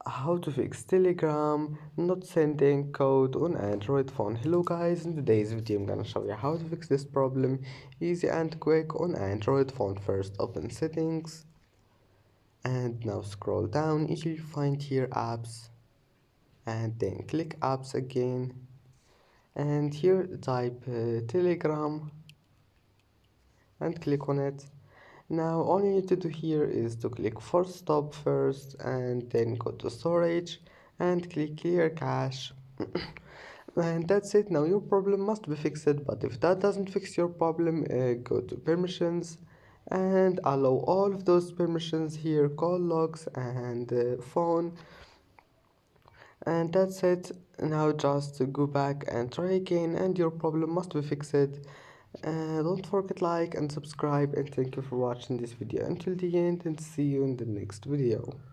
How to fix Telegram not sending code on Android phone. Hello guys, in today's video I'm gonna show you how to fix this problem easy and quick on Android phone. First open settings and now scroll down until you find here apps and then click apps again and here type Telegram and click on it. Now all you need to do here is to click force stop first and then go to storage and click clear cache. And that's it. Now your problem must be fixed, but if that doesn't fix your problem, go to permissions and allow all of those permissions here, call logs and phone, and that's it. Now just go back and try again and your problem must be fixed. Don't forget like and subscribe, and thank you for watching this video until the end, and see you in the next video.